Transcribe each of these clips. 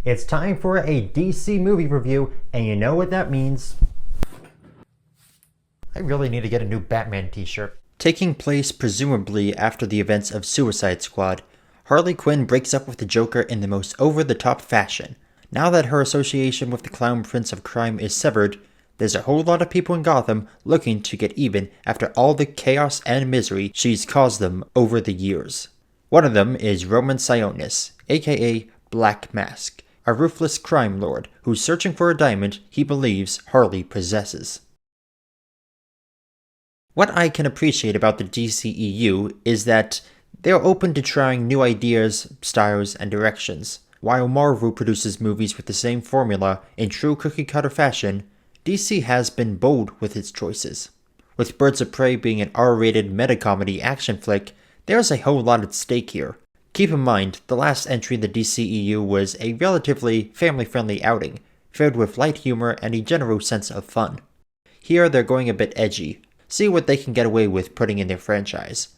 It's time for a DC movie review, and you know what that means. I really need to get a new Batman t-shirt. Taking place presumably after the events of Suicide Squad, Harley Quinn breaks up with the Joker in the most over-the-top fashion. Now that her association with the Clown Prince of Crime is severed, there's a whole lot of people in Gotham looking to get even after all the chaos and misery she's caused them over the years. One of them is Roman Sionis, aka Black Mask, a ruthless crime lord who's searching for a diamond he believes Harley possesses. What I can appreciate about the DCEU is that they're open to trying new ideas, styles, and directions. While Marvel produces movies with the same formula in true cookie-cutter fashion, DC has been bold with its choices. With Birds of Prey being an R-rated meta-comedy action flick, there's a whole lot at stake here. Keep in mind, the last entry in the DCEU was a relatively family-friendly outing, filled with light humor and a general sense of fun. Here they're going a bit edgy. See what they can get away with putting in their franchise.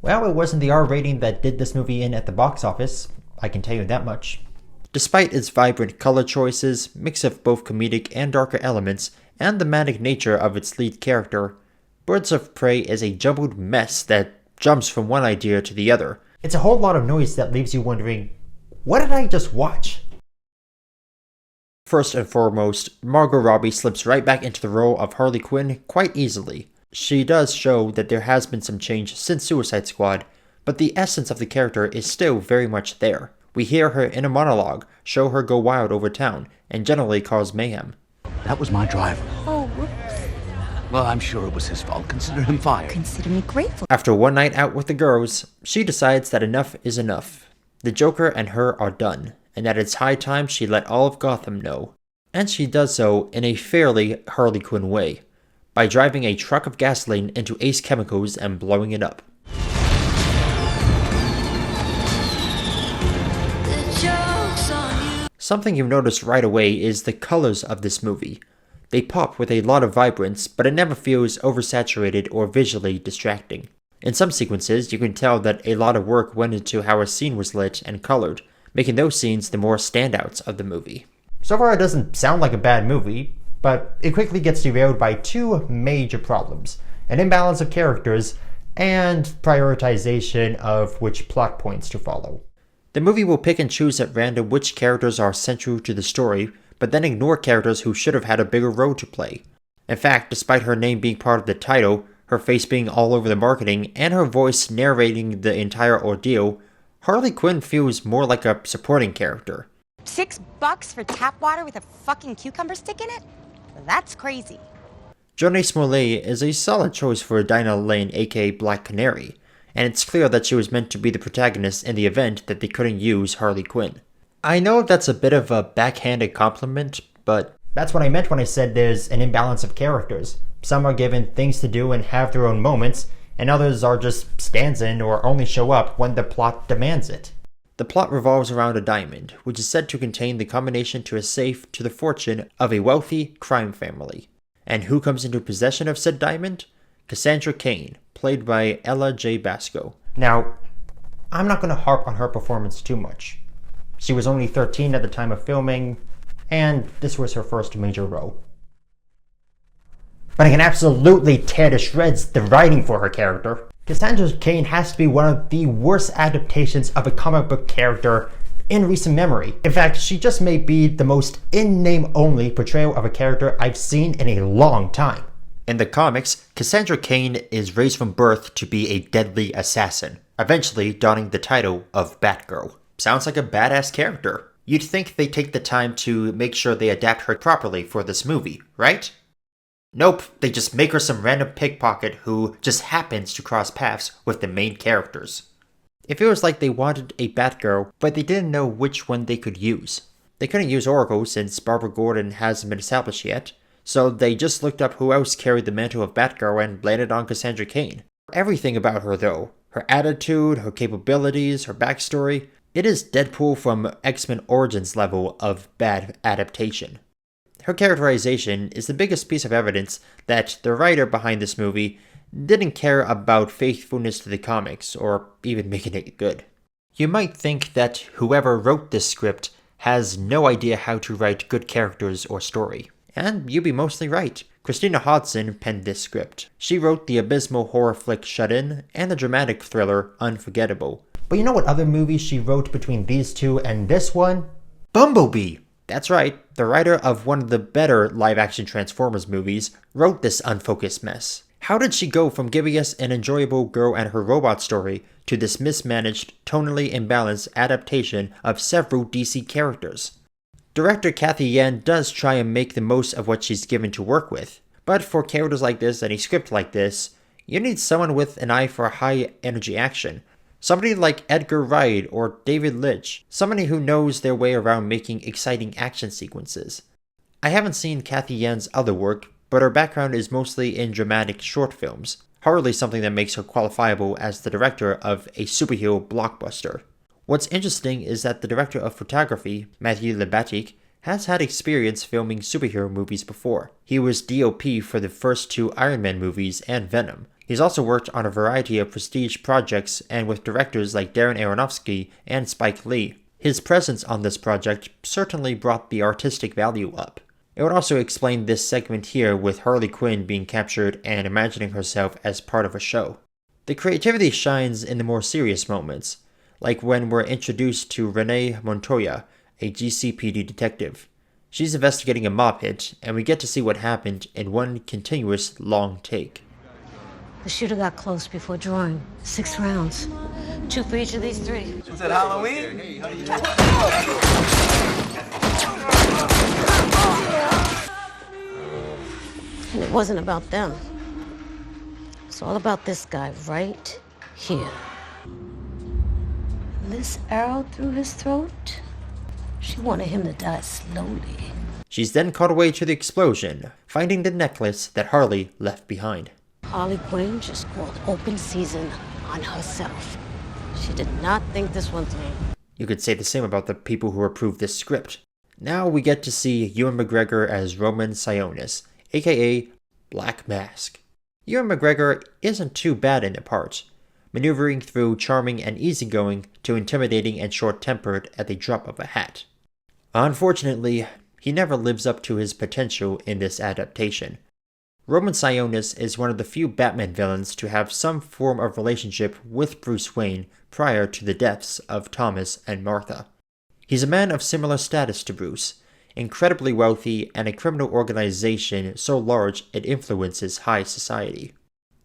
Well, it wasn't the R rating that did this movie in at the box office, I can tell you that much. Despite its vibrant color choices, mix of both comedic and darker elements, and the manic nature of its lead character, Birds of Prey is a jumbled mess that jumps from one idea to the other. It's a whole lot of noise that leaves you wondering, what did I just watch? First and foremost, Margot Robbie slips right back into the role of Harley Quinn quite easily. She does show that there has been some change since Suicide Squad, but the essence of the character is still very much there. We hear her in a monologue, show her go wild over town, and generally cause mayhem. That was my driver. Oh, whoops. Well, I'm sure it was his fault. Consider him fired. Consider me grateful. After one night out with the girls, she decides that enough is enough. The Joker and her are done, and that it's high time she let all of Gotham know. And she does so in a fairly Harley Quinn way, by driving a truck of gasoline into Ace Chemicals and blowing it up. Something you'll notice right away is the colors of this movie. They pop with a lot of vibrance, but it never feels oversaturated or visually distracting. In some sequences, you can tell that a lot of work went into how a scene was lit and colored, making those scenes the more standouts of the movie. So far it doesn't sound like a bad movie, but it quickly gets derailed by two major problems: an imbalance of characters and prioritization of which plot points to follow. The movie will pick and choose at random which characters are central to the story, but then ignore characters who should have had a bigger role to play. In fact, despite her name being part of the title, her face being all over the marketing, and her voice narrating the entire ordeal, Harley Quinn feels more like a supporting character. $6 for tap water with a fucking cucumber stick in it? That's crazy. Johnny Smollett is a solid choice for Dinah Lane, aka Black Canary, and it's clear that she was meant to be the protagonist in the event that they couldn't use Harley Quinn. I know that's a bit of a backhanded compliment, but that's what I meant when I said there's an imbalance of characters. Some are given things to do and have their own moments, and others are just stands in or only show up when the plot demands it. The plot revolves around a diamond, which is said to contain the combination to a safe to the fortune of a wealthy crime family. And who comes into possession of said diamond? Cassandra Cain, played by Ella J. Basco. Now, I'm not going to harp on her performance too much. She was only 13 at the time of filming, and this was her first major role. But I can absolutely tear to shreds the writing for her character. Cassandra Cain has to be one of the worst adaptations of a comic book character in recent memory. In fact, she just may be the most in-name-only portrayal of a character I've seen in a long time. In the comics, Cassandra Cain is raised from birth to be a deadly assassin, eventually donning the title of Batgirl. Sounds like a badass character. You'd think they take the time to make sure they adapt her properly for this movie, right? Nope, they just make her some random pickpocket who just happens to cross paths with the main characters. It feels like they wanted a Batgirl, but they didn't know which one they could use. They couldn't use Oracle since Barbara Gordon hasn't been established yet, so they just looked up who else carried the mantle of Batgirl and landed on Cassandra Cain. Everything about her though, her attitude, her capabilities, her backstory, it is Deadpool from X-Men Origins level of bad adaptation. Her characterization is the biggest piece of evidence that the writer behind this movie didn't care about faithfulness to the comics, or even making it good. You might think that whoever wrote this script has no idea how to write good characters or story. And you'd be mostly right. Christina Hodson penned this script. She wrote the abysmal horror flick Shut In and the dramatic thriller Unforgettable. But you know what other movies she wrote between these two and this one? Bumblebee! That's right, the writer of one of the better live-action Transformers movies wrote this unfocused mess. How did she go from giving us an enjoyable girl and her robot story to this mismanaged, tonally imbalanced adaptation of several DC characters? Director Cathy Yan does try and make the most of what she's given to work with, but for characters like this and a script like this, you need someone with an eye for high-energy action. Somebody like Edgar Wright or David Lynch, somebody who knows their way around making exciting action sequences. I haven't seen Cathy Yan's other work, but her background is mostly in dramatic short films, hardly something that makes her qualifiable as the director of a superhero blockbuster. What's interesting is that the director of photography, Matthew Libatic, has had experience filming superhero movies before. He was DOP for the first two Iron Man movies and Venom. He's also worked on a variety of prestige projects and with directors like Darren Aronofsky and Spike Lee. His presence on this project certainly brought the artistic value up. It would also explain this segment here with Harley Quinn being captured and imagining herself as part of a show. The creativity shines in the more serious moments, like when we're introduced to Renee Montoya, a GCPD detective. She's investigating a mob hit, and we get to see what happened in one continuous long take. The shooter got close before drawing. 6 rounds. 2 for each of these 3. Is it Halloween? And it wasn't about them. It's all about this guy right here. This arrow through his throat? She wanted him to die slowly. She's then caught away to the explosion, finding the necklace that Harley left behind. Harley Quinn just called open season on herself. She did not think this one through. You could say the same about the people who approved this script. Now we get to see Ewan McGregor as Roman Sionis, aka Black Mask. Ewan McGregor isn't too bad in the part, maneuvering through charming and easygoing to intimidating and short-tempered at the drop of a hat. Unfortunately, he never lives up to his potential in this adaptation. Roman Sionis is one of the few Batman villains to have some form of relationship with Bruce Wayne prior to the deaths of Thomas and Martha. He's a man of similar status to Bruce, incredibly wealthy and a criminal organization so large it influences high society.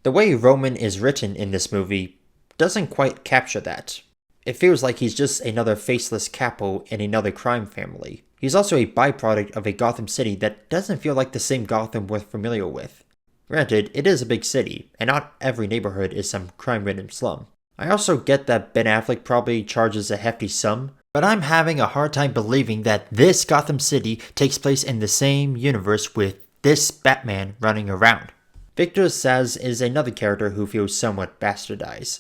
The way Roman is written in this movie doesn't quite capture that. It feels like he's just another faceless capo in another crime family. He's also a byproduct of a Gotham City that doesn't feel like the same Gotham we're familiar with. Granted, it is a big city, and not every neighborhood is some crime-ridden slum. I also get that Ben Affleck probably charges a hefty sum, but I'm having a hard time believing that this Gotham City takes place in the same universe with this Batman running around. Victor Zsasz is another character who feels somewhat bastardized.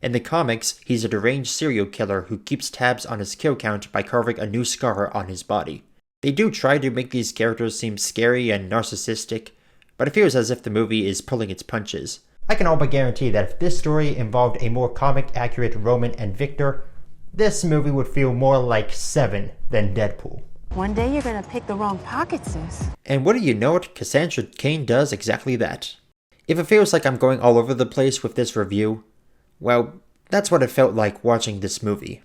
In the comics, he's a deranged serial killer who keeps tabs on his kill count by carving a new scar on his body. They do try to make these characters seem scary and narcissistic, but it feels as if the movie is pulling its punches. I can all but guarantee that if this story involved a more comic-accurate Roman and Victor, this movie would feel more like Seven than Deadpool. One day you're gonna pick the wrong pocket, sis. And what do you know it, Cassandra Cain does exactly that. If it feels like I'm going all over the place with this review, well, that's what it felt like watching this movie.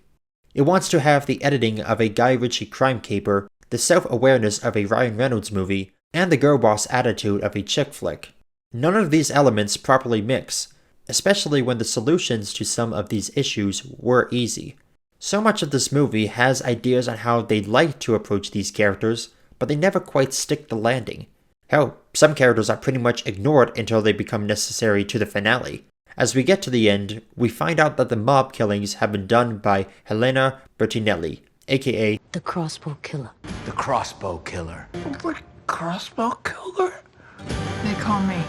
It wants to have the editing of a Guy Ritchie crime caper, the self-awareness of a Ryan Reynolds movie, and the girl boss attitude of a chick flick. None of these elements properly mix, especially when the solutions to some of these issues were easy. So much of this movie has ideas on how they'd like to approach these characters, but they never quite stick the landing. Hell, some characters are pretty much ignored until they become necessary to the finale. As we get to the end, we find out that the mob killings have been done by Helena Bertinelli, aka The Crossbow Killer. The crossbow killer. The crossbow killer? They call me.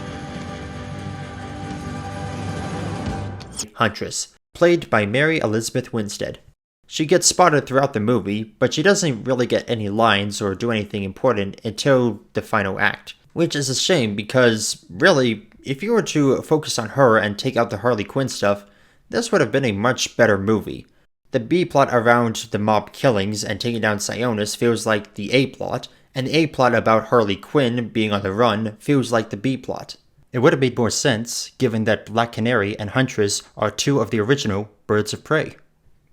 Huntress, played by Mary Elizabeth Winstead. She gets spotted throughout the movie, but she doesn't really get any lines or do anything important until the final act. Which is a shame because, really, if you were to focus on her and take out the Harley Quinn stuff, this would have been a much better movie. The B plot around the mob killings and taking down Sionis feels like the A plot, and the A plot about Harley Quinn being on the run feels like the B plot. It would have made more sense, given that Black Canary and Huntress are two of the original Birds of Prey.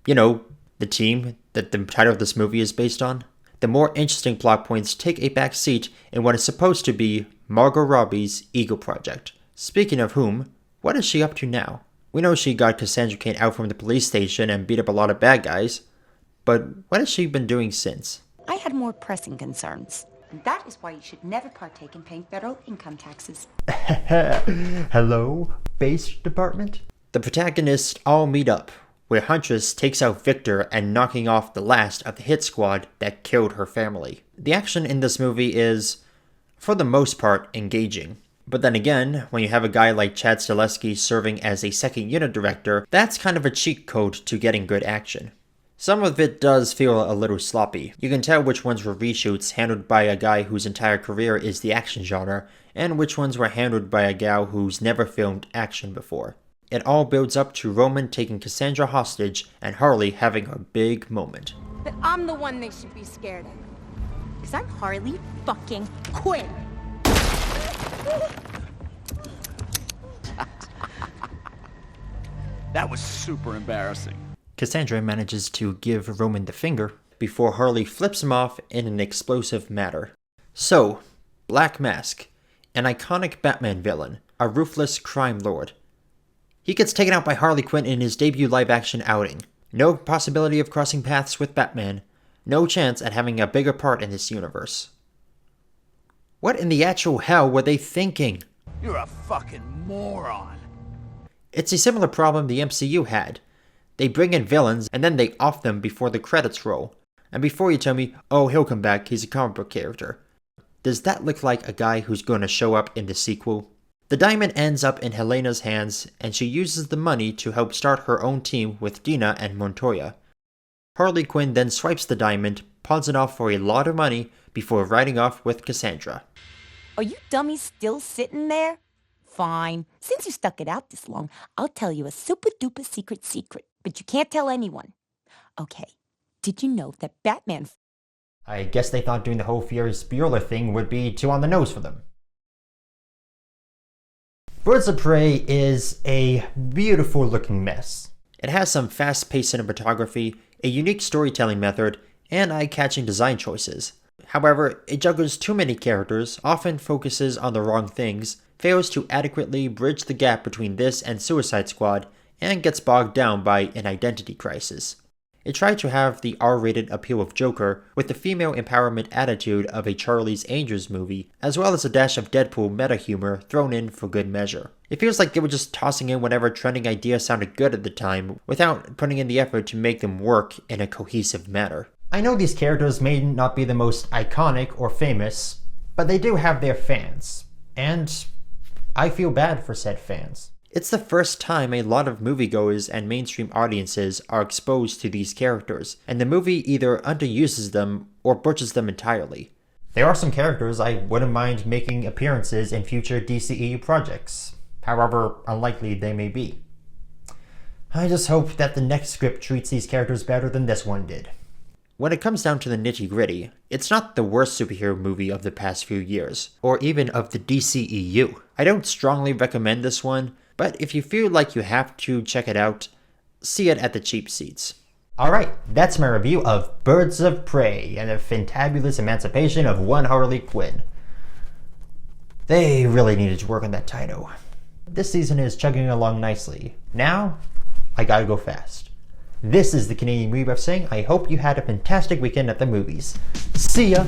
You know, the team that the title of this movie is based on. The more interesting plot points take a back seat in what is supposed to be Margot Robbie's ego project. Speaking of whom, what is she up to now? We know she got Cassandra Cain out from the police station and beat up a lot of bad guys, but what has she been doing since? I had more pressing concerns. And that is why you should never partake in paying federal income taxes. Hello, base department? The protagonists all meet up, where Huntress takes out Victor and knocking off the last of the hit squad that killed her family. The action in this movie is, for the most part, engaging. But then again, when you have a guy like Chad Stahelski serving as a second unit director, that's kind of a cheat code to getting good action. Some of it does feel a little sloppy. You can tell which ones were reshoots handled by a guy whose entire career is the action genre, and which ones were handled by a gal who's never filmed action before. It all builds up to Roman taking Cassandra hostage and Harley having her big moment. But I'm the one they should be scared of. Because I'm Harley fucking Quinn. That was super embarrassing. Cassandra manages to give Roman the finger before Harley flips him off in an explosive manner. So, Black Mask, an iconic Batman villain, a ruthless crime lord. He gets taken out by Harley Quinn in his debut live-action outing. No possibility of crossing paths with Batman. No chance at having a bigger part in this universe. What in the actual hell were they thinking? You're a fucking moron. It's a similar problem the MCU had. They bring in villains and then they off them before the credits roll. And before you tell me, oh, he'll come back, he's a comic book character. Does that look like a guy who's going to show up in the sequel? The diamond ends up in Helena's hands, and she uses the money to help start her own team with Dina and Montoya. Harley Quinn then swipes the diamond, pawns it off for a lot of money, before riding off with Cassandra. Are you dummies still sitting there? Fine. Since you stuck it out this long, I'll tell you a super duper secret, but you can't tell anyone. Okay, did you know that Batman... I guess they thought doing the whole Furious Bueller thing would be too on the nose for them. Birds of Prey is a beautiful looking mess. It has some fast-paced cinematography, a unique storytelling method, and eye-catching design choices. However, it juggles too many characters, often focuses on the wrong things, fails to adequately bridge the gap between this and Suicide Squad, and gets bogged down by an identity crisis. It tried to have the R-rated appeal of Joker, with the female empowerment attitude of a Charlie's Angels movie, as well as a dash of Deadpool meta-humor thrown in for good measure. It feels like they were just tossing in whatever trending idea sounded good at the time, without putting in the effort to make them work in a cohesive manner. I know these characters may not be the most iconic or famous, but they do have their fans, and I feel bad for said fans. It's the first time a lot of moviegoers and mainstream audiences are exposed to these characters, and the movie either underuses them or butchers them entirely. There are some characters I wouldn't mind making appearances in future DCEU projects, however unlikely they may be. I just hope that the next script treats these characters better than this one did. When it comes down to the nitty-gritty, it's not the worst superhero movie of the past few years, or even of the DCEU. I don't strongly recommend this one, but if you feel like you have to check it out, see it at the cheap seats. Alright, that's my review of Birds of Prey and the fantabulous emancipation of one Harley Quinn. They really needed to work on that title. This season is chugging along nicely. Now, I gotta go fast. This is the Canadian Movie Buff saying I hope you had a fantastic weekend at the movies. See ya!